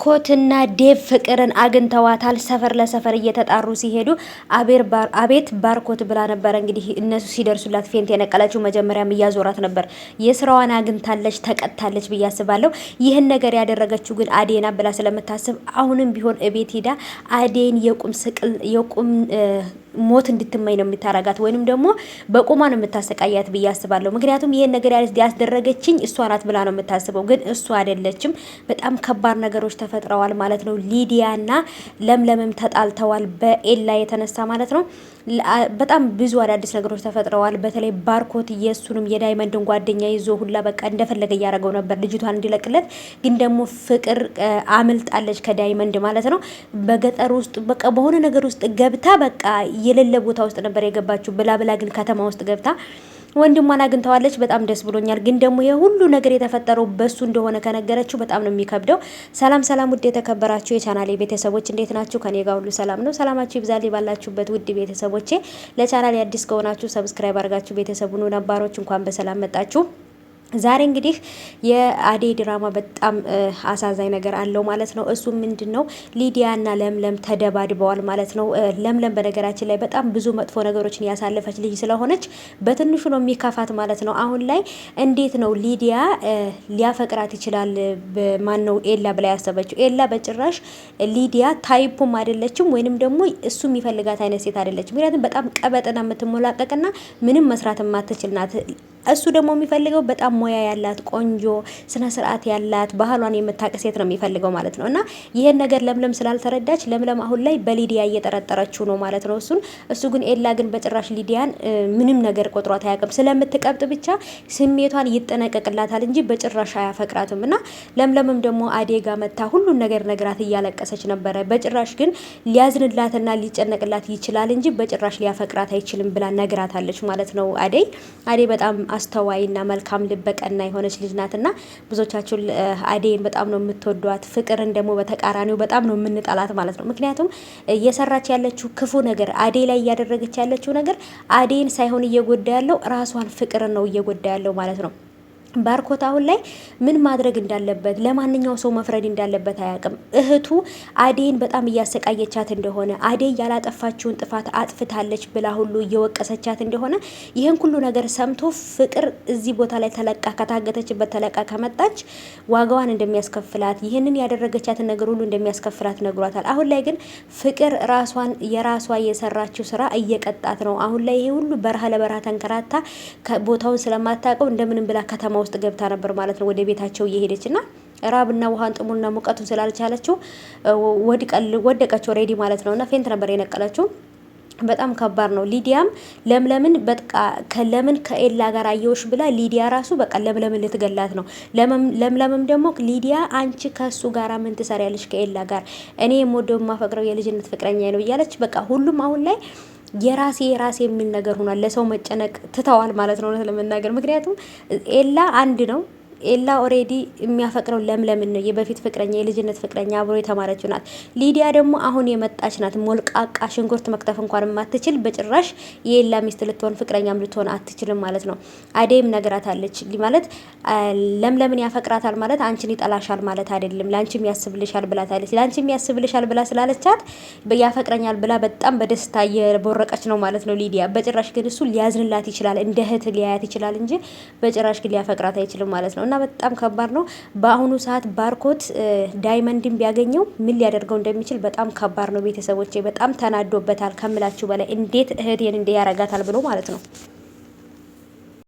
ባርኮትና ዴቭ ፍቅርን አግኝተዋታል። ሰፈር ለሰፈር እየተጣሩ ሲሄዱ አቤት ባርኮት ብላ ነበር እንግዲህ እነሱ ሲደርሱላት ፌንት የነቀለችው። መጀመሪያም እያዞራት ነበር። የስራዋን አግኝታለች፣ ተቀጥታለች ብዬ አስባለሁ። ይህን ነገር ያደረገችው ግን አዴና ብላ ስለምታስብ አሁንም ቢሆን እቤት ሄዳ አዴን የቁም ሞት እንድትመኝ ነው የምታረጋት፣ ወይንም ደግሞ በቁማ ነው የምታሰቃያት ብዬ አስባለሁ። ምክንያቱም ይሄን ነገር ያስደረገችኝ እሷ ናት ብላ ነው የምታስበው፣ ግን እሷ አይደለችም። በጣም ከባድ ነገሮች ተፈጥረዋል ማለት ነው። ሊዲያና ለምለምም ተጣልተዋል በኤላ የተነሳ ማለት ነው። በጣም ብዙ አዳዲስ ነገሮች ተፈጥረዋል። በተለይ ባርኮት የሱንም የዳይመንድን ጓደኛ ይዞ ሁላ በቃ እንደፈለገ እያደረገው ነበር ልጅቷን እንዲለቅለት፣ ግን ደግሞ ፍቅር አምልጣለች ከዳይመንድ ማለት ነው። በገጠር ውስጥ በቃ በሆነ ነገር ውስጥ ገብታ በቃ የሌለ ቦታ ውስጥ ነበር የገባችው። ብላ ግን ከተማ ውስጥ ገብታ ወንድሟን አግኝተዋለች። በጣም ደስ ብሎኛል። ግን ደግሞ የሁሉ ነገር የተፈጠረው በሱ እንደሆነ ከነገረችው በጣም ነው የሚከብደው። ሰላም ውድ የተከበራችሁ የቻናሌ ቤተሰቦች እንዴት ናችሁ? ከኔ ጋር ሁሉ ሰላም ነው። ሰላማችሁ ይብዛል ባላችሁበት ውድ ቤተሰቦቼ። ለቻናሌ አዲስ ከሆናችሁ ሰብስክራይብ አድርጋችሁ ቤተሰቡን ነባሮች እንኳን በሰላም መጣችሁ። ዛሬ እንግዲህ የአደይ ድራማ በጣም አሳዛኝ ነገር አለው ማለት ነው። እሱ ምንድነው? ሊዲያና ለምለም ተደባድበዋል ማለት ነው። ለምለም በነገራችን ላይ በጣም ብዙ መጥፎ ነገሮችን ያሳለፈች ልጅ ስለሆነች በትንሹ ነው የሚከፋት ማለት ነው። አሁን ላይ እንዴት ነው ሊዲያ ሊያፈቅራት ይችላል? ማን ነው ኤላ ብላ ያሰበችው? ኤላ በጭራሽ ሊዲያ ታይፑም አይደለችም፣ ወይንም ደግሞ እሱ የሚፈልጋት አይነት ሴት አይደለችም። ምክንያቱም በጣም ቀበጥና የምትሞላቀቅና ምንም መስራት የማትችል ናት። እሱ ደግሞ የሚፈልገው በጣም ሙያ ያላት ቆንጆ ስነ ስርዓት ያላት ባህሏን የምታውቅ ሴት ነው የሚፈልገው ማለት ነው። እና ይሄን ነገር ለምለም ስላልተረዳች ለምለም አሁን ላይ በሊዲያ እየጠረጠረችው ነው ማለት ነው እሱ ግን ኤላ ግን በጭራሽ ሊዲያን ምንም ነገር ቆጥሯት አያውቅም። ስለምትቀብጥ ብቻ ስሜቷን ይጠነቀቅላታል እንጂ በጭራሽ አያፈቅራትም። እና ለምለምም ደግሞ አዴጋ መታ ሁሉን ነገር ነግራት እያለቀሰች ነበረ። በጭራሽ ግን ሊያዝንላትና ሊጨነቅላት ይችላል እንጂ በጭራሽ ሊያፈቅራት አይችልም ብላ ነግራታለች ማለት ነው። አዴ በጣም አስተዋይና መልካም ልበቀና የሆነች ልጅ ናትና ብዙዎቻችሁ አዴን በጣም ነው የምትወዷት። ፍቅርን ደግሞ በተቃራኒው በጣም ነው የምንጠላት ማለት ነው። ምክንያቱም እየሰራች ያለችው ክፉ ነገር አዴ ላይ እያደረገች ያለችው ነገር አዴን ሳይሆን እየጎዳ ያለው ራሷን ፍቅርን ነው እየጎዳ ያለው ማለት ነው። ባርኮት አሁን ላይ ምን ማድረግ እንዳለበት ለማንኛው ሰው መፍረድ እንዳለበት አያውቅም። እህቱ አዴን በጣም እያሰቃየቻት እንደሆነ አዴ ያላጠፋችውን ጥፋት አጥፍታለች ብላ ሁሉ እየወቀሰቻት እንደሆነ ይህን ሁሉ ነገር ሰምቶ ፍቅር እዚህ ቦታ ላይ ተለቃ ከታገተችበት ተለቃ ከመጣች ዋጋዋን እንደሚያስከፍላት ይህንን ያደረገቻትን ነገር ሁሉ እንደሚያስከፍላት ነግሯታል። አሁን ላይ ግን ፍቅር ራሷን የራሷ የሰራችው ስራ እየቀጣት ነው። አሁን ላይ ይሄ ሁሉ በረሃ ለበረሃ ተንከራታ ቦታውን ስለማታውቀው እንደምንም ብላ ከተማ ውስጥ ገብታ ነበር ማለት ነው። ወደ ቤታቸው እየሄደችና ራብና ውሃን ጥሙና ሙቀቱን ስላልቻለችው ወደቀች ኦሬዲ ማለት ነውና ፌንት ነበር የነቀለችው። በጣም ከባድ ነው። ሊዲያም ለምለምን በቃ ከለምን ከኤላ ጋር አየውሽ ብላ ሊዲያ ራሱ በቃ ለምለምን ልትገላት ነው። ለምለምም ደግሞ ሊዲያ አንቺ ከሱ ጋር ምን ትሰሪያለሽ ከኤላ ጋር? እኔ የምወደው የማፈቅረው የልጅነት ፍቅረኛ ነው እያለች በቃ ሁሉም አሁን ላይ የራሴ የሚል ነገር ሆኗል። ለሰው መጨነቅ ትተዋል ማለት ነው ለመናገር። ምክንያቱም ኤላ አንድ ነው። ኤላ ኦሬዲ የሚያፈቅረው ለምለምን ነው። የበፊት ፍቅረኛ የልጅነት ፍቅረኛ አብሮ የተማረችው ናት። ሊዲያ ደግሞ አሁን የመጣች ናት። ሞልቃቃ ሽንኩርት መክተፍ እንኳን የማትችል በጭራሽ የኤላ ሚስት ልትሆን ፍቅረኛም ልትሆን አትችልም ማለት ነው። አዴም ነግራታለች ማለት ለምለምን ያፈቅራታል ማለት አንቺን ይጠላሻል ማለት አይደለም፣ ላንቺም ያስብልሻል ብላታለች። ላንቺም ያስብልሻል ብላ ስላለቻት ያፈቅረኛል ብላ በጣም በደስታ እየቦረቀች ነው ማለት ነው ሊዲያ። በጭራሽ ግን እሱ ሊያዝንላት ይችላል፣ እንደ እህት ሊያያት ይችላል እንጂ በጭራሽ ግን ሊያፈቅራት አይችልም ማለት ነው። እና በጣም ከባድ ነው። በአሁኑ ሰዓት ባርኮት ዳይመንድን ቢያገኘው ምን ሊያደርገው እንደሚችል በጣም ከባድ ነው። ቤተሰቦቼ በጣም ተናዶበታል ከምላችሁ በላይ። እንዴት እህቴን እንደ ያረጋታል ብሎ ማለት ነው።